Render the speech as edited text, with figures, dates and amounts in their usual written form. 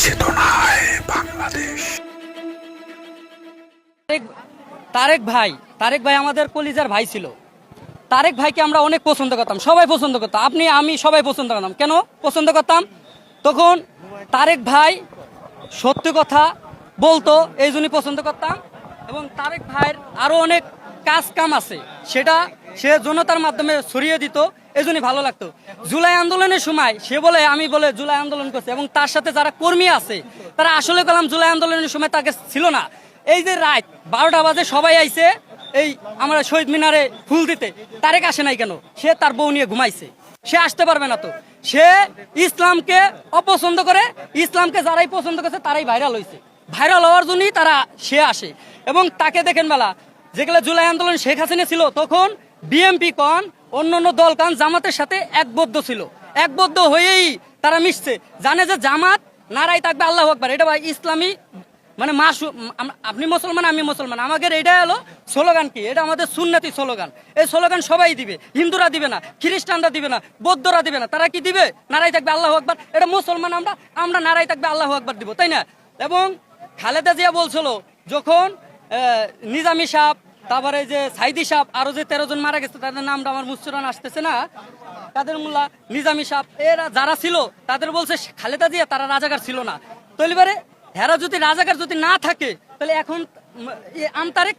চেতনায় বাংলাদেশ। তারেক ভাই আমাদের কলিজার ভাই ছিল। তারেক ভাইকে আমরা অনেক পছন্দ করতাম, সবাই পছন্দ করতাম, আপনি আমি সবাই পছন্দ করতাম। কেন পছন্দ করতাম? তখন তারেক ভাই সত্য কথা বলতো, এই জন্যই পছন্দ করতাম। এবং তারেক ভাইয়ের আরও অনেক কাজ কাম আছে, সেটা সে জনতার মাধ্যমে ছড়িয়ে দিত, এই জন্যই ভালো লাগতো। জুলাই আন্দোলনের সময় সে বলে, আমি বলে জুলাই আন্দোলন করছে, এবং তার সাথে যারা কর্মী আছে তারা আসলে কলাম জুলাই আন্দোলনের সময় তাকে ছিল না। এই যে রাত 12টা বাজে সবাই আইছে এই আমরা শহীদ মিনারে ফুল দিতে, তারেক আসে নাই কেন? সে তার বউ নিয়ে ঘুমাইছে, সে আসতে পারবে না। তো সে ইসলামকে অপছন্দ করে, ইসলামকে যারাই পছন্দ করছে তারাই ভাইরাল হয়েছে, ভাইরাল হওয়ার জন্যই তারা সে আসে। এবং তাকে দেখেন বেলা যেগুলো জুলাই আন্দোলন শেখ হাসিনা ছিল, তখন বিএমপি কন অন্য দল কান জামাতের সাথে একবদ্ধ ছিল, একবদ্ধ হয়েই তারা মিশছে। জানে যে জামাত নারাই থাকবে আল্লাহু আকবার, এটা ভাই ইসলামী মানে আপনি মুসলমান আমি মুসলমান, আমাদের এটা হলো স্লোগান। কি এটা? আমাদের সুন্নতি স্লোগান। এই স্লোগান সবাই দিবে, হিন্দুরা দিবে না, খ্রিস্টানরা দিবে না, বৌদ্ধরা দিবে না, তারা কি দিবে? নারাই থাকবে আল্লাহু আকবার। এটা মুসলমান, আমরা নারাই থাকবে আল্লাহু আকবার দিব, তাই না? এবং খালেদা জিয়া বলছিল যখন নিজামী সাহেব, তারপরে যে সাইদি সাহেব, আরো যে 13 জন মারা গেছে তাদের নামটা আমার মুস্তুরান আসতেছে না, কাদের মোল্লা, নিজামী সাহেব, এরা যারা ছিল তাদের বলছে খালেদা জিয়া তারা রাজাকার ছিল না। তো এবারে হেরা যদি রাজাকার যদি না থাকে তাহলে এখন আমতারেক